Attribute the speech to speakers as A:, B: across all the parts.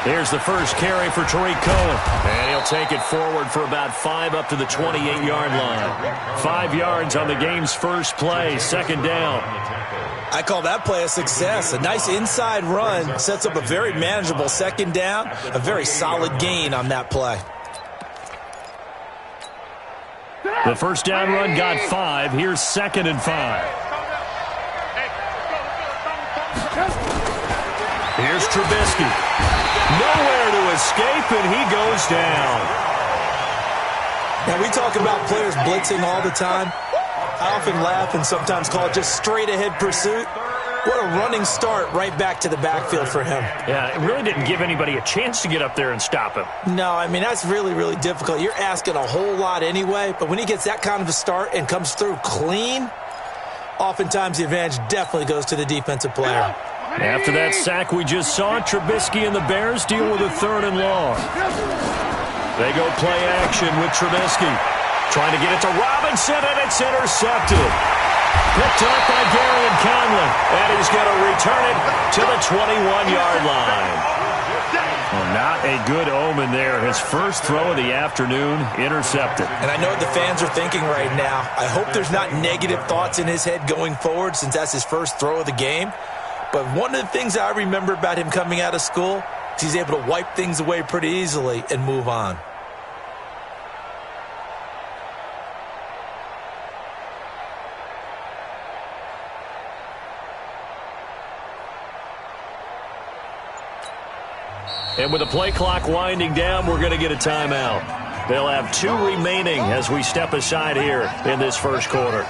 A: Here's the first carry for Tariq Cohen. And he'll take it forward for about 5 up to the 28-yard line. 5 yards on the game's first play, second down.
B: I call that play a success. A nice inside run sets up a very manageable second down, a very solid gain on that play.
A: The first down run got 5. Here's second and 5. Here's Trubisky. Nowhere to escape, and he goes down.
B: Now, we talk about players blitzing all the time. I often laugh and sometimes call it just straight-ahead pursuit. What a running start right back to the backfield for him.
A: Yeah, it really didn't give anybody a chance to get up there and stop him.
B: No, I mean, that's really, really difficult. You're asking a whole lot anyway, but when he gets that kind of a start and comes through clean, oftentimes the advantage definitely goes to the defensive player.
A: After that sack we just saw, Trubisky and the Bears deal with a 3rd and long. They go play action with Trubisky. Trying to get it to Robinson, and it's intercepted. Picked up by Garyon Conley, and he's going to return it to the 21-yard line. Well, not a good omen there. His first throw of the afternoon, intercepted.
B: And I know what the fans are thinking right now. I hope there's not negative thoughts in his head going forward since that's his first throw of the game. But one of the things I remember about him coming out of school is he's able to wipe things away pretty easily and move on.
A: And with the play clock winding down, we're going to get a timeout. They'll have 2 remaining as we step aside here in this first quarter.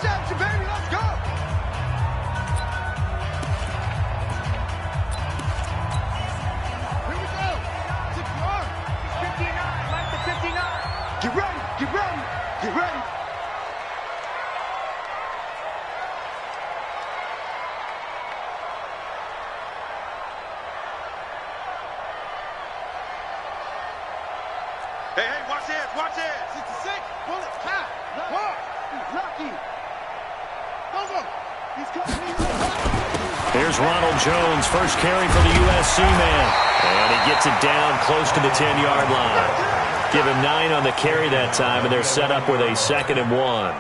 A: Here's Ronald Jones, first carry for the USC man. And he gets it down close to the 10-yard line. Give him 9 on the carry that time, and they're set up with a 2nd and 1.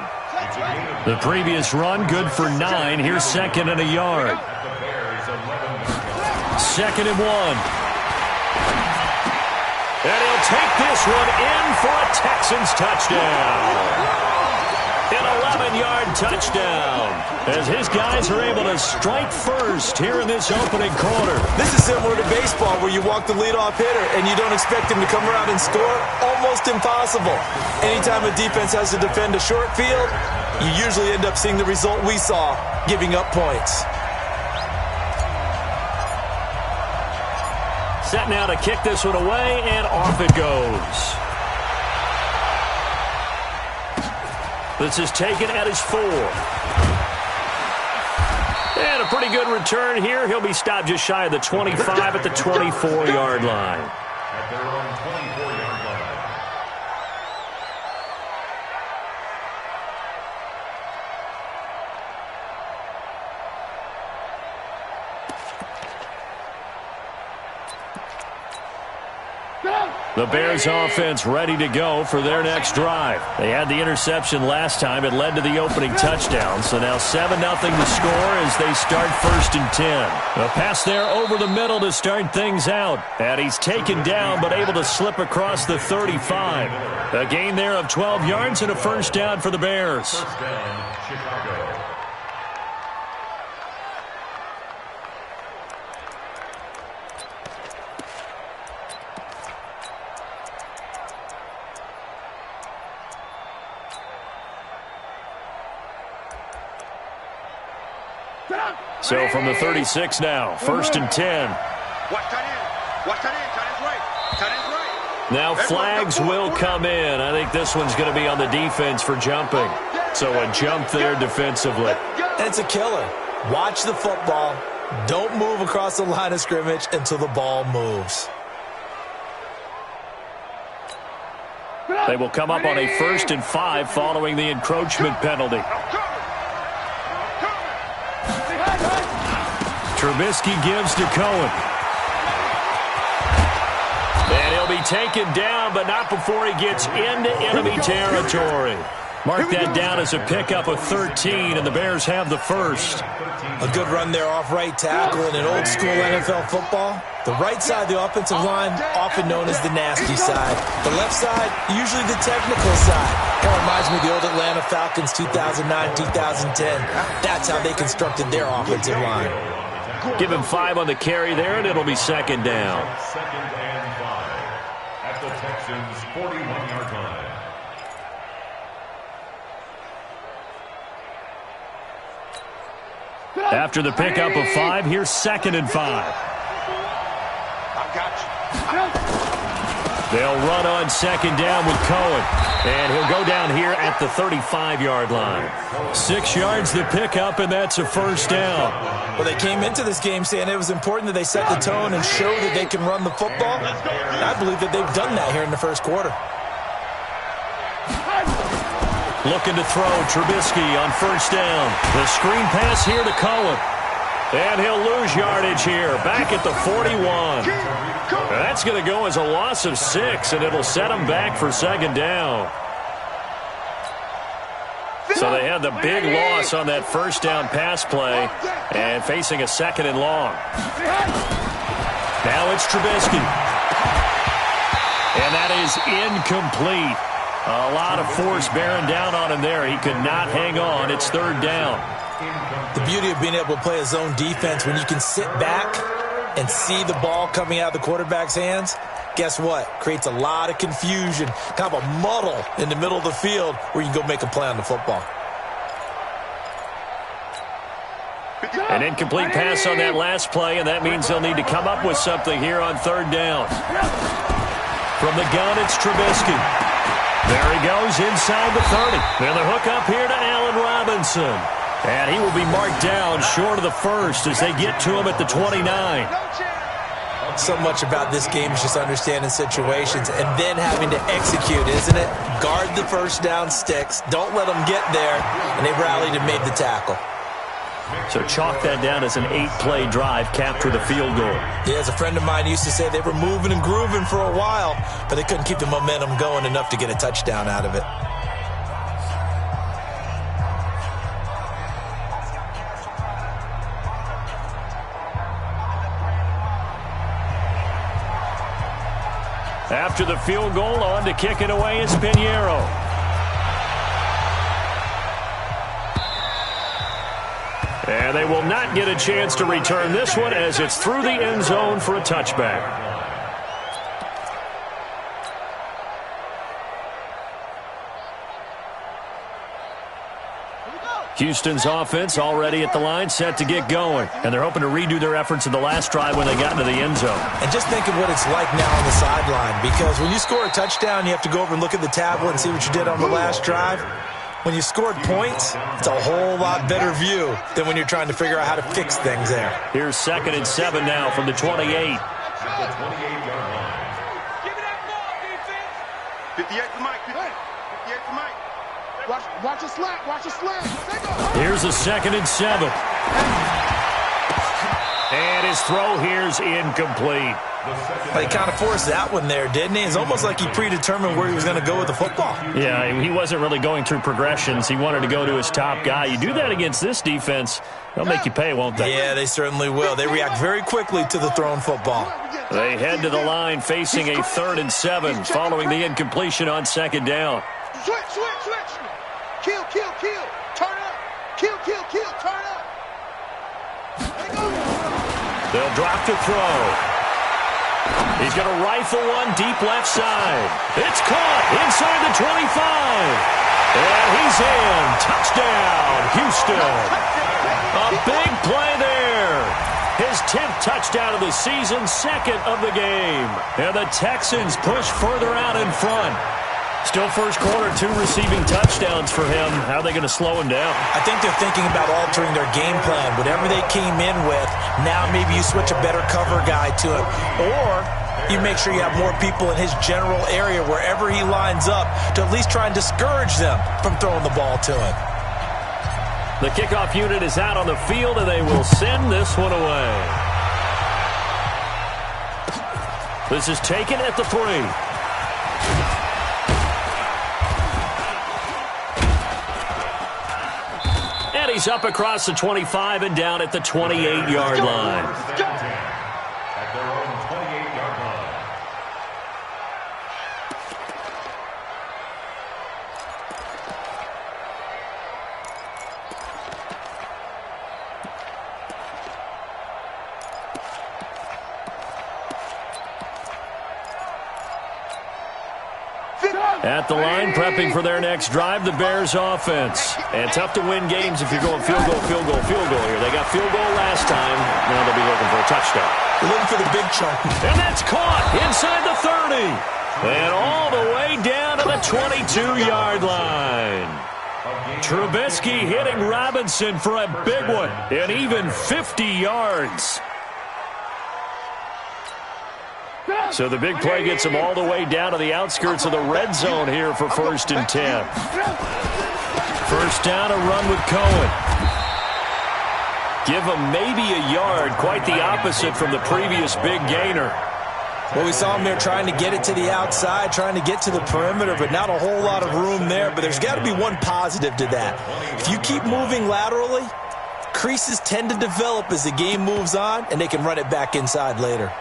A: The previous run, good for 9. Here's 2nd and a yard. 2nd and 1. And he'll take this one in for a Texans touchdown. An 11-yard touchdown as his guys are able to strike first here in this opening quarter.
B: This is similar to baseball where you walk the leadoff hitter and you don't expect him to come around and score. Almost impossible. Anytime a defense has to defend a short field, you usually end up seeing the result we saw, giving up points.
A: Set now to kick this one away, and off it goes. This is taken at his 4. And a pretty good return here. He'll be stopped just shy of the 25 at the 24-yard line.
C: At their own 24-yard line.
A: The Bears offense ready to go for their next drive. They had the interception last time. It led to the opening touchdown. So now 7-0 to score as they start 1st and 10. A pass there over the middle to start things out. And he's taken down but able to slip across the 35. A gain there of 12 yards and a first down for the Bears.
C: First down, Chicago.
A: So from the 36 now, 1st and 10. Now flags will come in. I think this one's going to be on the defense for jumping. So a jump there defensively.
B: It's a killer. Watch the football. Don't move across the line of scrimmage until the ball moves.
A: They will come up on a 1st and 5 following the encroachment penalty. Trubisky gives to Cohen. be taken down, but not before he gets into enemy territory. Mark that down as a pickup of 13, and the Bears have the first.
B: A good run there off right tackle in an old-school NFL football. The right side of the offensive line, often known as the nasty side. The left side, usually the technical side. Kind of reminds me of the old Atlanta Falcons 2009-2010. That's how they constructed their offensive line.
A: Give him 5 on the carry there, and it'll be second down.
C: Second and 5 at the Texans' 41-yard line.
A: After the pickup of 5, here's second and 5. They'll run on second down with Cohen. And he'll go down here at the 35-yard line. 6 yards the pickup, and that's a first down.
B: Well, they came into this game saying it was important that they set the tone and show that they can run the football. And I believe that they've done that here in the first quarter.
A: Looking to throw, Trubisky on first down. The screen pass here to Cohen. And he'll lose yardage here, back at the 41. That's going to go as a loss of 6, and it'll set him back for second down. So they had the big loss on that first down pass play, and facing a second and long. Now it's Trubisky. And that is incomplete. A lot of force bearing down on him there. He could not hang on. It's third down.
B: The beauty of being able to play a zone defense when you can sit back and see the ball coming out of the quarterback's hands, guess what? Creates a lot of confusion, kind of a muddle in the middle of the field where you can go make a play on the football.
A: An incomplete pass on that last play, and that means they'll need to come up with something here on third down. From the gun, it's Trubisky. There he goes inside the 30. And the hook up here to Allen Robinson. And he will be marked down short of the first as they get to him at the 29.
B: So much about this game is just understanding situations and then having to execute, isn't it? Guard the first down sticks. Don't let them get there. And they rallied and made the tackle.
A: So chalk that down as an 8-play drive capped with a field goal.
B: Yeah, as a friend of mine used to say, they were moving and grooving for a while, but they couldn't keep the momentum going enough to get a touchdown out of it.
A: After the field goal, on to kick it away is Pinheiro. And they will not get a chance to return this one as it's through the end zone for a touchback. Houston's offense already at the line, set to get going. And they're hoping to redo their efforts in the last drive when they got into the end zone.
B: And just think of what it's like now on the sideline, because when you score a touchdown, you have to go over and look at the tablet and see what you did on the last drive. When you scored points, it's a whole lot better view than when you're trying to figure out how to fix things there.
A: Here's 2nd and 7 now from the 28.
C: At the 28-yard line.
D: Give me that ball, defense. 58 to Mike. 58 to Mike. Watch a slant. Watch a slant.
A: Here's a 2nd and 7. And his throw here's incomplete.
B: He kind of forced that one there, didn't he? It's almost like he predetermined where he was going to go with the football.
A: Yeah, he wasn't really going through progressions. He wanted to go to his top guy. You do that against this defense, they'll make you pay, won't they?
B: Yeah, they certainly will. They react very quickly to the thrown football.
A: They head to the line facing a 3rd and 7 following the incompletion on 2nd down.
D: Switch. Kill. Turn up. Kill. Turn up.
A: They'll drop to throw. He's going to rifle one deep left side. It's caught inside the 25. And he's in. Touchdown, Houston. A big play there. His 10th touchdown of the season, 2nd of the game. And the Texans push further out in front. Still first quarter, 2 receiving touchdowns for him. How are they going to slow him down?
B: I think they're thinking about altering their game plan. Whatever they came in with, now maybe you switch a better cover guy to him. Or you make sure you have more people in his general area wherever he lines up to at least try and discourage them from throwing the ball to him.
A: The kickoff unit is out on the field, and they will send this one away. This is taken at the 3. And he's up across the 25 and down at the 28-yard line.
C: At their own 28-yard line.
A: At the line, prepping for their next drive, the Bears offense. And tough to win games if you're going field goal, field goal, field goal here. They got field goal last time. Now they'll be looking for a touchdown.
B: They're looking for the big chunk.
A: And that's caught inside the 30. And all the way down to the 22-yard line. Trubisky hitting Robinson for a big one. And even 50 yards. So the big play gets them all the way down to the outskirts of the red zone here for 1st and 10. First down, a run with Cohen. Give him maybe a yard, quite the opposite from the previous big gainer.
B: Well, we saw him there trying to get it to the outside, trying to get to the perimeter, but not a whole lot of room there. But there's got to be one positive to that. If you keep moving laterally, creases tend to develop as the game moves on, and they can run it back inside later.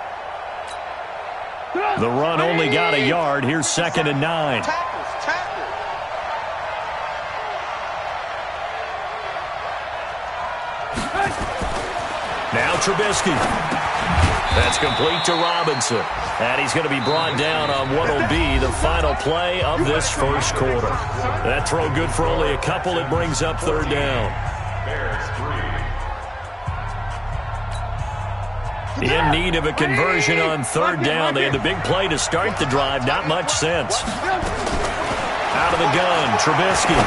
A: The run only got a yard. Here's 2nd and 9. Now Trubisky. That's complete to Robinson. And he's going to be brought down on what will be the final play of this first quarter. That throw good for only a couple. It brings up 3rd down.
C: Bears 3.
A: In need of a conversion on 3rd down. They had the big play to start the drive. Not much sense. Out of the gun, Trubisky.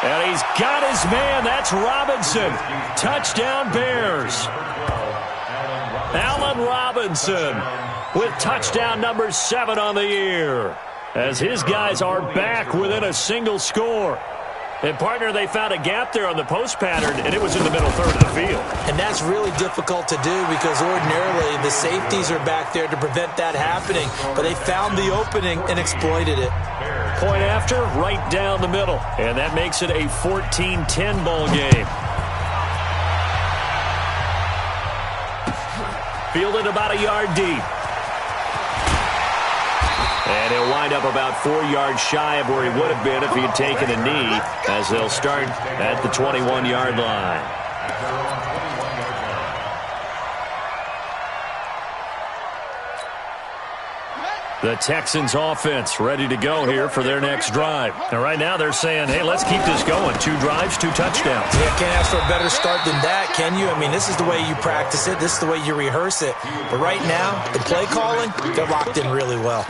A: And he's got his man. That's Robinson. Touchdown, Bears. Allen Robinson with touchdown number 7 on the year. As his guys are back within a single score. And, partner, they found a gap there on the post pattern, and it was in the middle third of the field.
B: And that's really difficult to do because ordinarily the safeties are back there to prevent that happening. But they found the opening and exploited it.
A: Point after, right down the middle. And that makes it a 14-10 ball game. Fielded about a yard deep. And he'll wind up about 4 yards shy of where he would have been if he had taken a knee, as they'll start at the 21-yard line. The Texans offense ready to go here for their next drive. And right now they're saying, hey, let's keep this going. 2 drives, 2 touchdowns.
B: Yeah, can't ask for a better start than that, can you? I mean, this is the way you practice it. This is the way you rehearse it. But right now, the play calling, they're locked in really well.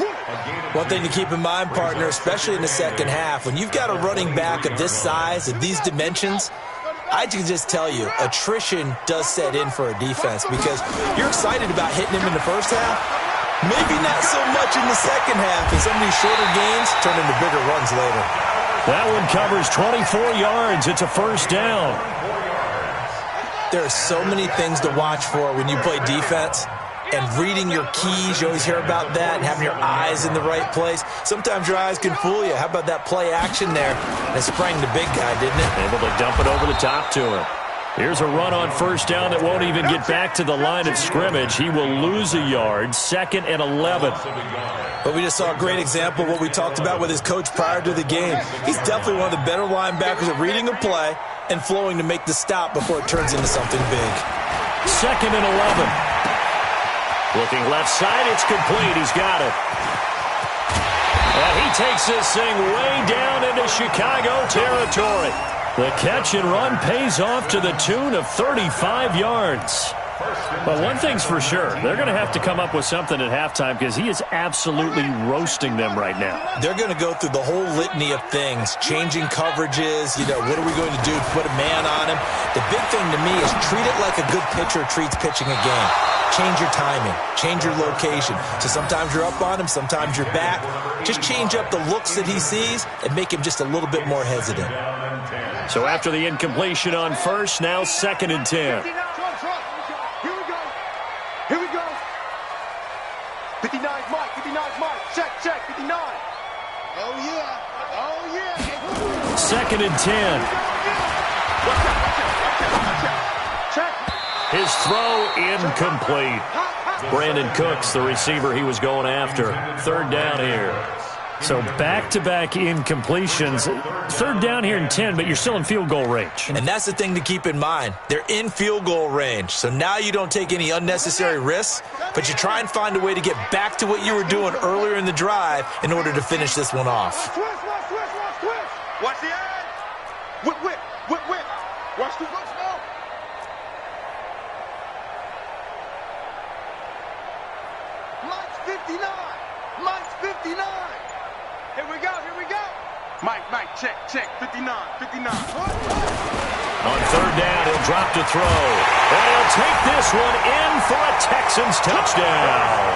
B: One thing to keep in mind, partner, especially in the second half, when you've got a running back of this size, of these dimensions, I can just tell you, attrition does set in for a defense because you're excited about hitting him in the first half. Maybe not so much in the second half, and some of these shorter gains turn into bigger runs later.
A: That one covers 24 yards. It's a first down.
B: There are so many things to watch for when you play defense. And reading your keys, you always hear about that, and having your eyes in the right place. Sometimes your eyes can fool you. How about that play action there? It sprang the big guy, didn't it?
A: Able to dump it over the top to him. Here's a run on first down that won't even get back to the line of scrimmage. He will lose a yard, 2nd and 11.
B: But we just saw a great example of what we talked about with his coach prior to the game. He's definitely one of the better linebackers at reading a play and flowing to make the stop before it turns into something big.
A: 2nd and 11. Looking left side, it's complete. He's got it. And he takes this thing way down into Chicago territory. The catch and run pays off to the tune of 35 yards. But one thing's for sure, they're going to have to come up with something at halftime because he is absolutely roasting them right now.
B: They're going to go through the whole litany of things, changing coverages, what are we going to do to put a man on him? The big thing to me is treat it like a good pitcher treats pitching a game. Change your timing, change your location. So sometimes you're up on him, sometimes you're back. Just change up the looks that he sees and make him just a little bit more hesitant.
A: So after the incompletion on first, now 2nd and 10.
D: Here we go.
A: 2nd and 10. His throw incomplete. Brandon Cooks, the receiver he was going after. 3rd down here. So back-to-back incompletions. 3rd down here and 10, but you're still in field goal range.
B: And that's the thing to keep in mind. They're in field goal range. So now you don't take any unnecessary risks, but you try and find a way to get back to what you were doing earlier in the drive in order to finish this one off.
D: Watch the eye. Whip. Watch the whip now. Mike's 59. Mike's 59. Here we go. Mike, check. 59.
A: On 3rd down, he'll drop to throw. And he'll take this one in for a Texans touchdown.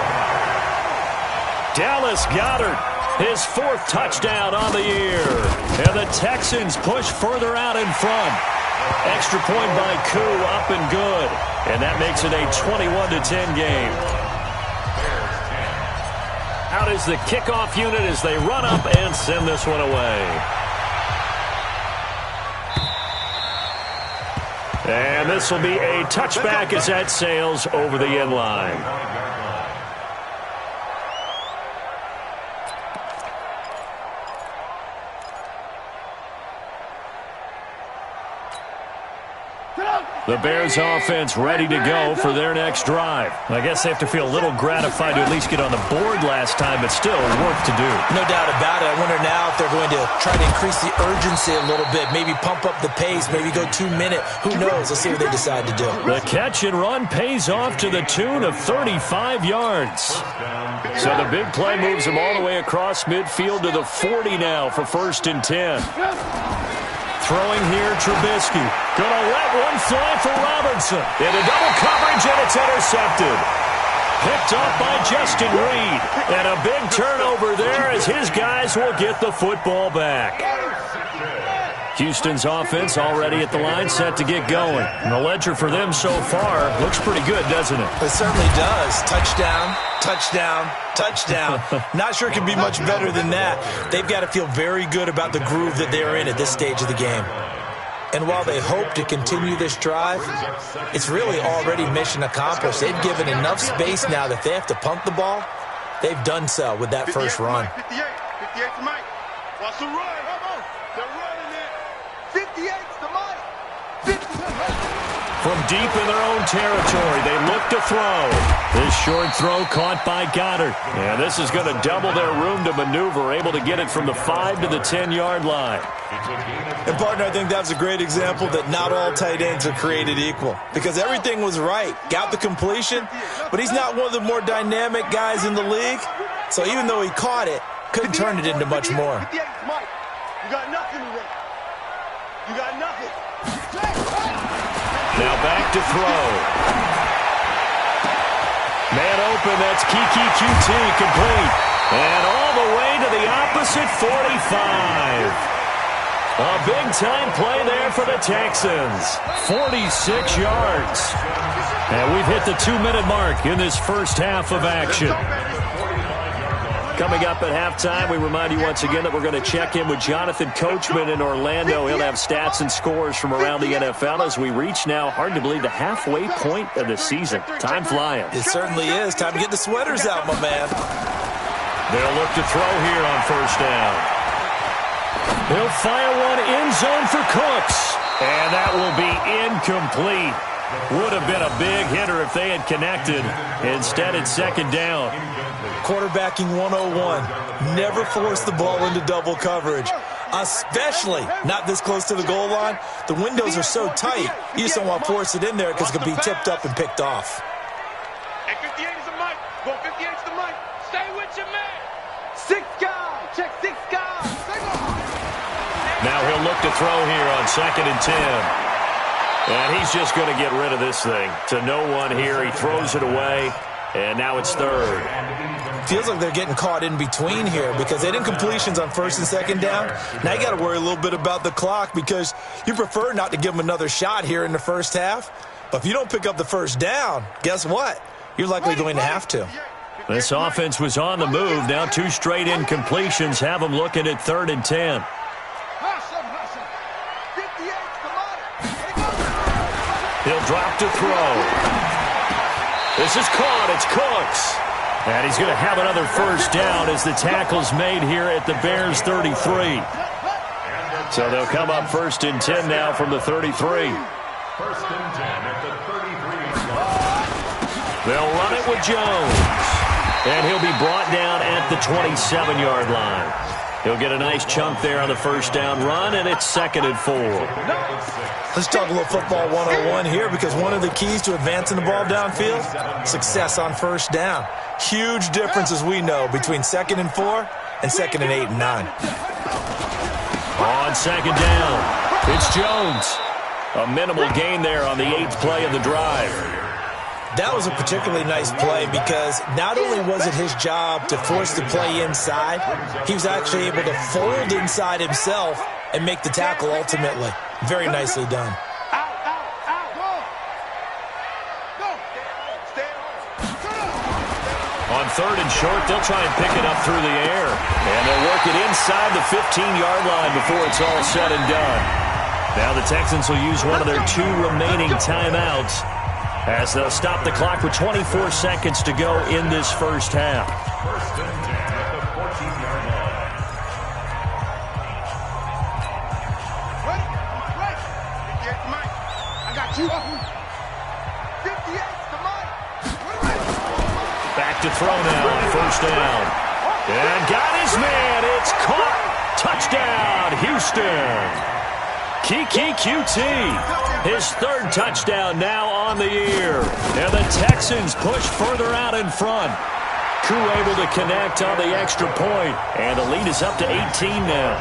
A: Dallas Goedert, his 4th touchdown on the year. And the Texans push further out in front. Extra point by Koo, up and good. And that makes it a 21-10 game. Out is the kickoff unit as they run up and send this one away. And this will be a touchback as that sails over the end line. The Bears offense ready to go for their next drive. I guess they have to feel a little gratified to at least get on the board last time, but still work to do.
B: No doubt about it. I wonder now if they're going to try to increase the urgency a little bit, maybe pump up the pace, maybe go 2-minute. Who knows? Let's see what they decide to do.
A: The catch and run pays off to the tune of 35 yards. So the big play moves them all the way across midfield to the 40 now for 1st and 10. Throwing here, Trubisky. Gonna let one fly for Robinson. Into double coverage, and it's intercepted. Picked off by Justin Reed. And a big turnover there as his guys will get the football back. Houston's offense already at the line, set to get going. And the ledger for them so far looks pretty good, doesn't it?
B: It certainly does. Touchdown, touchdown, touchdown. Not sure it can be much better than that. They've got to feel very good about the groove that they're in at this stage of the game. And while they hope to continue this drive, it's really already mission accomplished. They've given enough space now that they have to punt the ball. They've done so with that first run.
D: 58 to Mike. Watch the run. They're running it. 58's to Mike.
A: From deep in their own territory, they look to throw. This short throw caught by Goddard. And this is going to double their room to maneuver, able to get it from the 5 to the 10-yard line.
B: And, partner, I think that's a great example that not all tight ends are created equal. Because everything was right. Got the completion, but he's not one of the more dynamic guys in the league. So even though he caught it, couldn't turn it into much more.
D: 58's Mike. You got nothing today. You got nothing.
A: Now back to throw. Man open, that's Kiki QT, complete. And all the way to the opposite 45. A big-time play there for the Texans. 46 yards. And we've hit the 2-minute mark in this first half of action. Coming up at halftime, we remind you once again that we're going to check in with Jonathan Coachman in Orlando. He'll have stats and scores from around the NFL as we reach now, hard to believe, the halfway point of the season. Time flying.
B: It certainly is. Time to get the sweaters out, my man.
A: They'll look to throw here on 1st down. He'll fire one end zone for Cooks. And that will be incomplete. Would have been a big hitter if they had connected. Instead, it's 2nd down.
B: Quarterbacking 101. Never force the ball into double coverage, especially not this close to the goal line. The windows are so tight, you just don't want to force it in there because it could be tipped up and picked off.
D: And 58 is a Mike. Go 58's the Mike. Stay with your man. 6 guys. Check 6 guys.
A: Now he'll look to throw here on 2nd and 10. And he's just going to get rid of this thing. To no one here. He throws it away. And now it's 3rd.
B: Feels like they're getting caught in between here because they didn't completions on 1st and 2nd down. Now you got to worry a little bit about the clock because you prefer not to give them another shot here in the first half. But if you don't pick up the 1st down, guess what? You're likely going to have to.
A: This offense was on the move. Now 2 straight incompletions have them looking at 3rd and 10. He'll drop to throw. This is caught. It's Cooks. And he's going to have another first down as the tackle's made here at the Bears 33. So they'll come up 1st and 10 now from the 33.
C: 1st and 10 at the 33-yard line.
A: They'll run it with Jones. And he'll be brought down at the 27-yard line. He'll get a nice chunk there on the first down run, and it's 2nd and 4.
B: Let's talk a little football 101 here, because one of the keys to advancing the ball downfield, success on first down. Huge difference, as we know, between 2nd and 4 and 2nd and 8 and 9.
A: On 2nd down, it's Jones. A minimal gain there on the 8th play of the drive.
B: That was a particularly nice play because not only was it his job to force the play inside, he was actually able to fold inside himself and make the tackle ultimately. Very nicely done.
A: On 3rd and short, they'll try and pick it up through the air. And they'll work it inside the 15-yard line before it's all said and done. Now the Texans will use one of their 2 remaining timeouts as they'll stop the clock with 24 seconds to go in this first half.
C: 1st and 10 at the 14-yard line.
D: Right. 58 to Mike. I got you. 58 to Mike.
A: Back to throw now on 1st down. And got his man. It's caught. Touchdown, Houston. Kiki QT, his 3rd touchdown now on the year. And the Texans push further out in front. Koo able to connect on the extra point. And the lead is up to 18 now.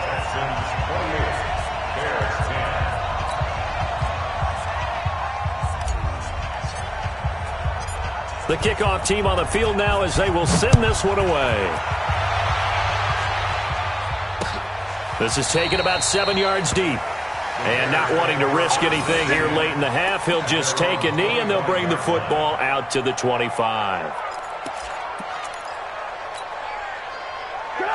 A: The kickoff team on the field now as they will send this one away. This is taken about 7 yards deep. And not wanting to risk anything here late in the half, he'll just take a knee, and they'll bring the football out to the 25.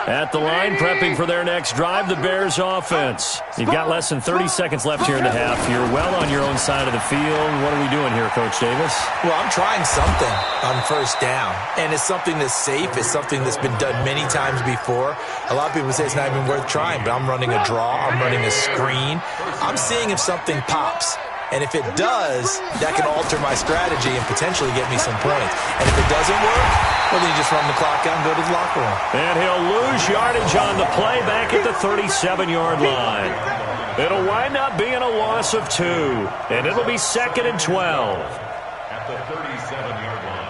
A: At the line, prepping for their next drive, the Bears offense. You've got less than 30 seconds left here in the half. You're well on your own side of the field. What are we doing here, Coach Davis?
B: Well, I'm trying something on first down, and it's something that's safe. It's something that's been done many times before. A lot of people say it's not even worth trying, but I'm running a draw. I'm running a screen. I'm seeing if something pops. And if it does, that can alter my strategy and potentially get me some points. And if it doesn't work, well, then you just run the clock out and go to the locker room.
A: And he'll lose yardage on the play back at the 37-yard line. It'll wind up being a loss of 2. And it'll be 2nd and 12.
C: At the 37-yard line.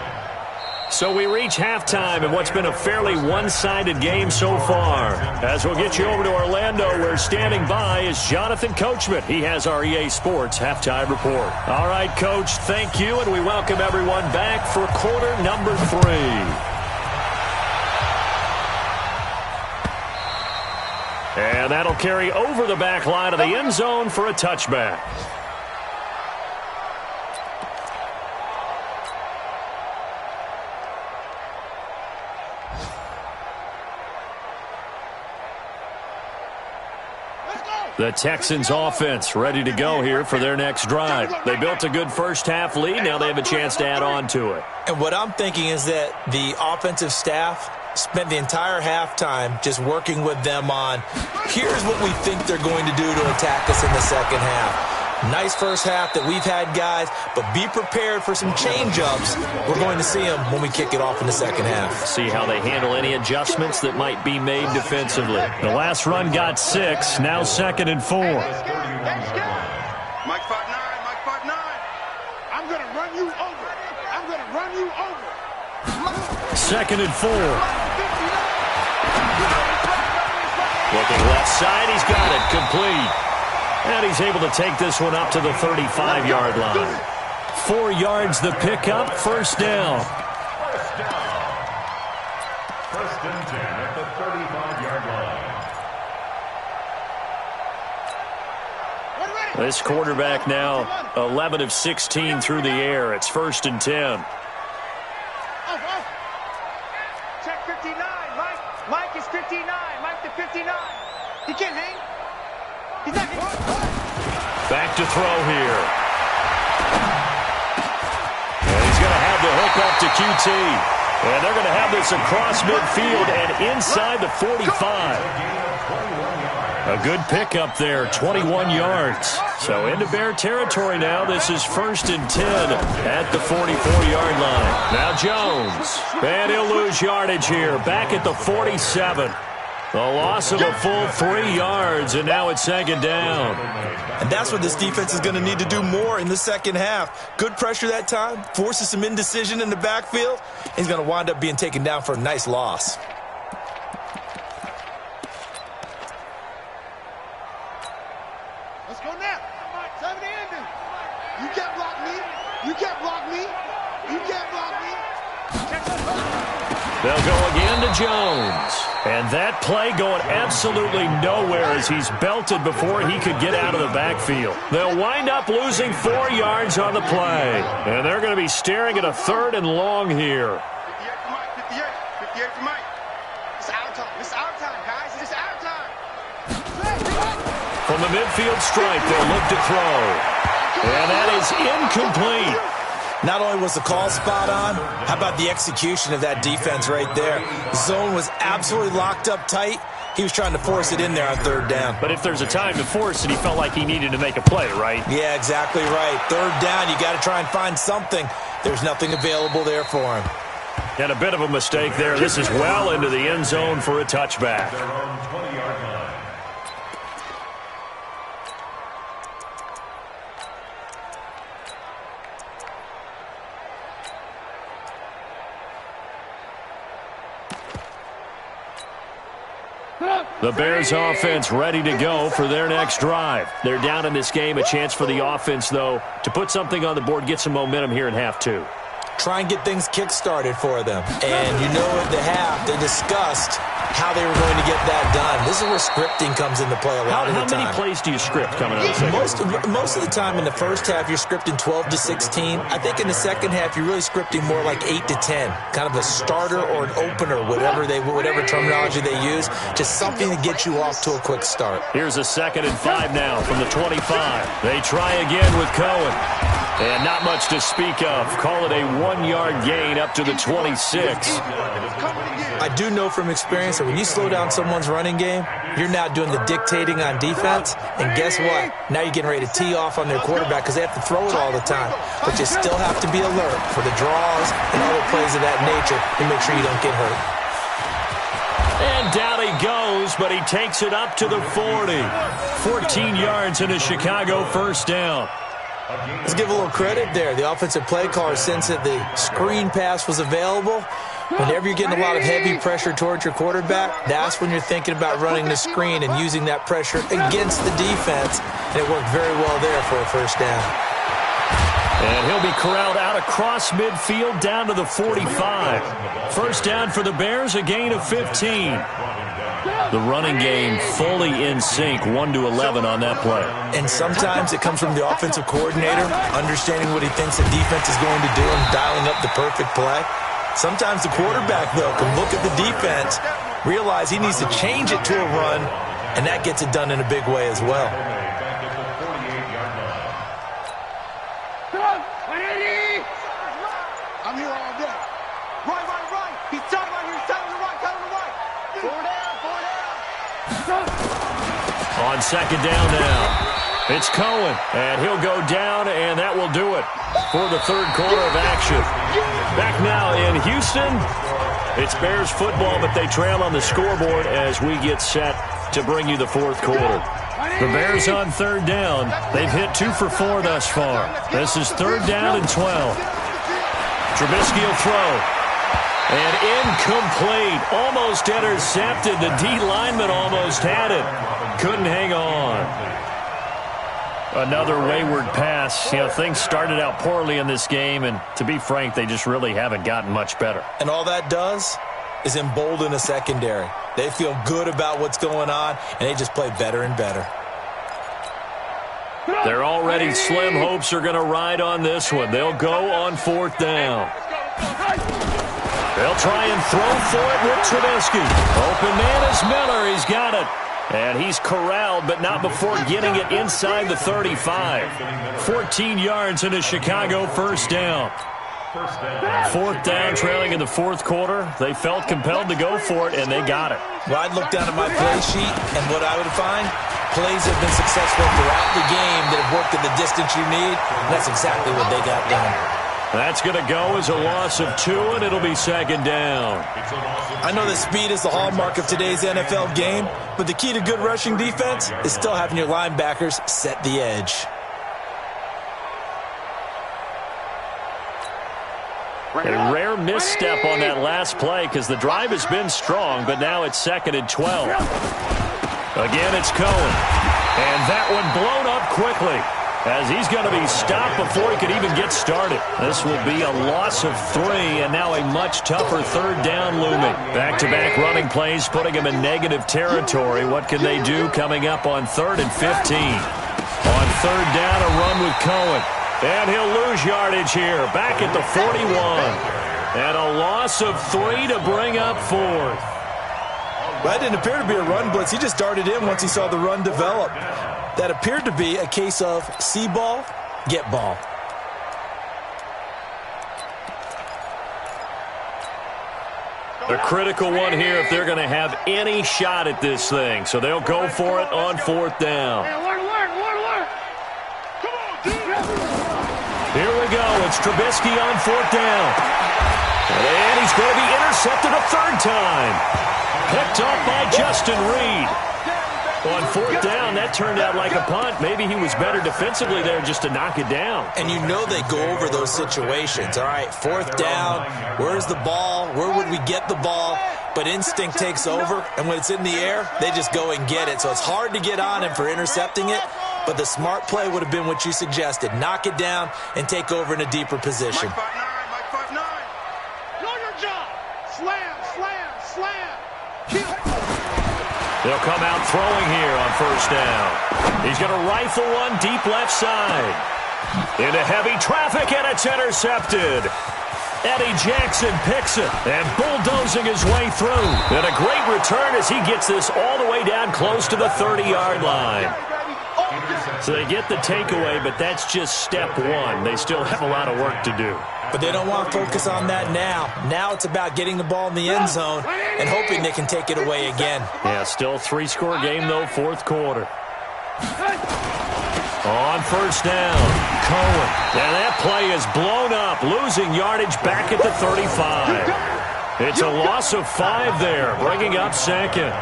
A: So we reach halftime in what's been a fairly one-sided game so far. As we'll get you over to Orlando, where standing by is Jonathan Coachman. He has our EA Sports halftime report. All right, Coach, thank you, and we welcome everyone back for quarter number 3. And that'll carry over the back line of the end zone for a touchback. The Texans offense ready to go here for their next drive. They built a good first half lead. Now they have a chance to add on to it.
B: And what I'm thinking is that the offensive staff spent the entire halftime just working with them on, here's what we think they're going to do to attack us in the second half. Nice first half that we've had, guys, but be prepared for some change-ups. We're going to see them when we kick it off in the second half.
A: See how they handle any adjustments that might be made defensively. The last run got 6, now 2nd and 4.
D: Mike 5'9", Mike 5'9". I'm going to run you over. I'm going to run you over.
A: 2nd and 4. Looking left side, he's got it, complete. And he's able to take this one up to the 35-yard line. 4 yards the pickup, first down.
C: First down. 1st and 10 at the 35-yard line.
A: This quarterback now 11 of 16 through the air. It's 1st and 10.
D: Check 59. Mike is 59. Mike to 59. He can't hang. He's not hanging.
A: Back to throw here. up to QT. And they're going to have this across midfield and inside the 45. A good pickup there, 21 yards. So into Bear territory now. This is 1st and 10 at the 44-yard line. Now Jones. And he'll lose yardage here. Back at the 47. A loss of a full 3 yards, and now it's 2nd down.
B: And that's what this defense is going to need to do more in the second half. Good pressure that time, forces some indecision in the backfield. He's going to wind up being taken down for a nice loss.
D: Let's go now. 70 ending. You can't block me. You can't block me. You can't block me.
A: They'll go again to Jones. And that play going absolutely nowhere as he's belted before he could get out of the backfield. They'll wind up losing 4 yards on the play. And they're going to be staring at a 3rd and long here.
D: 58 for Mike. 58 for Mike. It's our time. It's our time, guys. It's our time.
A: From the midfield stripe, they'll look to throw. And that is incomplete.
B: Not only was the call spot on, how about the execution of that defense right there? The zone was absolutely locked up tight. He was trying to force it in there on 3rd down.
A: But if there's a time to force it, he felt like he needed to make a play, right?
B: Yeah, exactly right. 3rd down, you got to try and find something. There's nothing available there for him.
A: And a bit of a mistake there. This is well into the end zone for a touchback. The Bears offense ready to go for their next drive. They're down in this game. A chance for the offense, though, to put something on the board, get some momentum here in half 2.
B: Try and get things kick-started for them. And you know at the half, they discussed how they were going to get that done. This is where scripting comes into play a lot of the time.
A: How many plays do you script coming out of the second?
B: Most of the time in the first half, you're scripting 12 to 16. I think in the second half, you're really scripting more like 8 to 10. Kind of a starter or an opener, whatever terminology they use. Just something to get you off to a quick start.
A: Here's a 2nd and 5 now from the 25. They try again with Cohen. And not much to speak of. Call it a 1-yard gain up to the 26.
B: I do know from experience that when you slow down someone's running game, you're now doing the dictating on defense. And guess what? Now you're getting ready to tee off on their quarterback because they have to throw it all the time. But you still have to be alert for the draws and other plays of that nature to make sure you don't get hurt.
A: And down he goes, but he takes it up to the 40. 14 yards and a Chicago 1st down.
B: Let's give a little credit there. The offensive play caller, since that the screen pass was available, whenever you're getting a lot of heavy pressure towards your quarterback, that's when you're thinking about running the screen and using that pressure against the defense. And it worked very well there for a 1st down.
A: And he'll be corralled out across midfield down to the 45. 1st down for the Bears, a gain of 15. The running game fully in sync, 1-11 on that play.
B: And sometimes it comes from the offensive coordinator, understanding what he thinks the defense is going to do and dialing up the perfect play. Sometimes the quarterback, though, can look at the defense, realize he needs to change it to a run, and that gets it done in a big way as well.
D: I'm here all day. Right. He's telling right here. He's telling the right. Telling the right. 4 down.
A: On 2nd down now, it's Cohen, and he'll go down, and that will do it for the 3rd quarter of action. Back now in Houston, it's Bears football, but they trail on the scoreboard as we get set to bring you the 4th quarter. The Bears on 3rd down. They've hit 2 for 4 thus far. This is 3rd down and 12. Trubisky will throw. And incomplete. Almost intercepted. The D lineman almost had it. Couldn't hang on. Another wayward pass. You know, things started out poorly in this game, and to be frank, they just really haven't gotten much better.
B: And all that does is embolden a secondary. They feel good about what's going on, and they just play better and better.
A: They're already slim hopes are going to ride on this one. They'll go on 4th down. They'll try and throw for it with Trubisky. Open man is Miller. He's got it. And he's corralled, but not before getting it inside the 35. 14 yards and a Chicago 1st down. Fourth down, trailing in the fourth quarter. They felt compelled to go for it, and they got it.
B: Well, I'd look down at my play sheet, and what I would find, plays have been successful throughout the game that have worked at the distance you need. And that's exactly what they got done.
A: That's going to go as a loss of 2, and it'll be second down.
B: I know that speed is the hallmark of today's NFL game, but the key to good rushing defense is still having your linebackers set the edge.
A: A rare misstep on that last play because the drive has been strong, but now it's second and 12. Again, it's Cohen. And that one blown up quickly as he's going to be stopped before he could even get started. This will be a loss of 3, and now a much tougher third down looming. Back-to-back running plays putting him in negative territory. What can they do coming up on 3rd and 15? On third down, a run with Cohen. And he'll lose yardage here, back at the 41. And a loss of 3 to bring up 4th.
B: That didn't appear to be a run blitz. He just darted in once he saw the run develop. That appeared to be a case of see ball, get ball.
A: A critical one here if they're going to have any shot at this thing. So they'll go for it on 4th down. Here we go. It's Trubisky on 4th down. And he's going to be intercepted a 3rd time. Picked off by Justin Reed. On 4th down, that turned out like a punt. Maybe he was better defensively there just to knock it down.
B: And you know they go over those situations. All right, 4th down, where's the ball? Where would we get the ball? But instinct takes over, and when it's in the air, they just go and get it. So it's hard to get on him for intercepting it, but the smart play would have been what you suggested. Knock it down and take over in a deeper position.
D: Mike 5-9. Know your job. Slam, slam, slam. Kill.
A: They'll come out throwing here on 1st down. He's going to rifle one deep left side. Into heavy traffic, and it's intercepted. Eddie Jackson picks it and bulldozing his way through. And a great return as he gets this all the way down close to the 30-yard line. So they get the takeaway, but that's just step 1. They still have a lot of work to do.
B: But they don't want to focus on that now. Now it's about getting the ball in the end zone and hoping they can take it away again.
A: Yeah, still 3-score game, though, 4th quarter. On 1st down, Cohen. And that play is blown up, losing yardage back at the 35. It's a loss of 5 there, bringing up 2nd.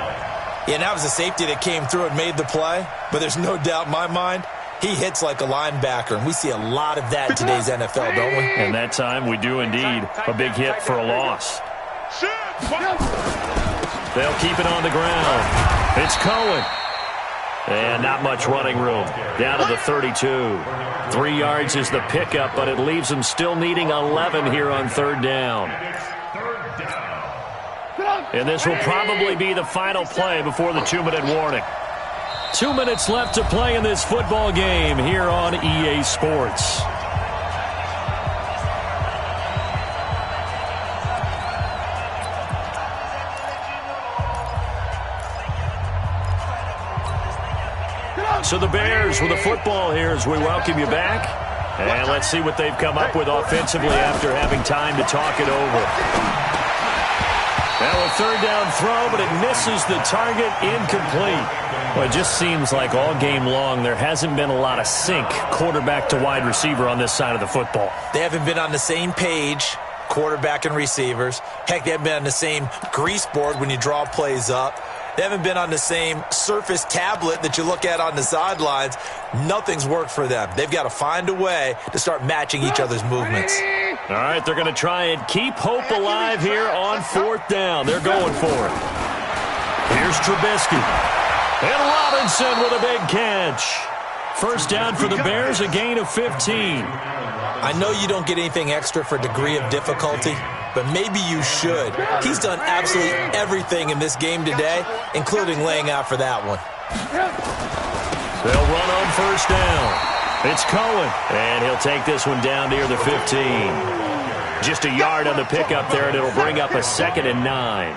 B: Yeah, that was a safety that came through and made the play, but there's no doubt in my mind he hits like a linebacker, and we see a lot of that in today's NFL, don't we?
A: And that time we do indeed. A big hit for a loss. They'll keep it on the ground. It's Cohen. And not much running room. Down to the 32. 3 yards is the pickup, but it leaves them still needing 11 here on 3rd down. And this will probably be the final play before the 2-minute warning. 2 minutes left to play in this football game here on EA Sports. So the Bears with the football here as we welcome you back. And let's see what they've come up with offensively after having time to talk it over. Now a 3rd down throw, but it misses the target, incomplete. Well, it just seems like all game long there hasn't been a lot of sync quarterback to wide receiver on this side of the football.
B: They haven't been on the same page, quarterback and receivers. Heck, they haven't been on the same grease board when you draw plays up. They haven't been on the same Surface tablet that you look at on the sidelines. Nothing's worked for them. They've got to find a way to start matching each other's movements.
A: All right, they're going to try and keep hope alive here on 4th down. They're going for it. Here's Trubisky. And Robinson with a big catch. 1st down for the Bears, a gain of 15.
B: I know you don't get anything extra for degree of difficulty, but maybe you should. He's done absolutely everything in this game today, including laying out for that one.
A: They'll run on 1st down. It's Cohen, and he'll take this one down near the 15. Just a yard on the pickup there, and it'll bring up a 2nd and 9.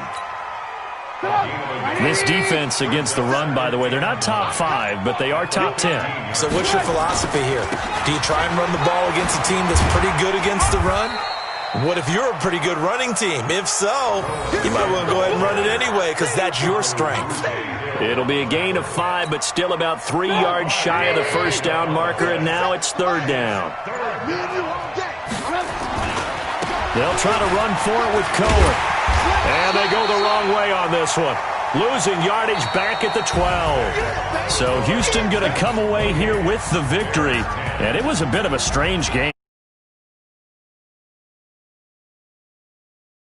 A: This defense against the run, by the way, they're not top 5, but they are top 10.
B: So what's your philosophy here? Do you try and run the ball against a team that's pretty good against the run? What if you're a pretty good running team? If so, you might want to go ahead and run it anyway because that's your strength.
A: It'll be a gain of 5, but still about 3 yards shy of the first down marker, and now it's third down. They'll try to run for it with Cohen. And they go the wrong way on this one. Losing yardage back at the 12. So Houston going to come away here with the victory. And it was a bit of a strange game.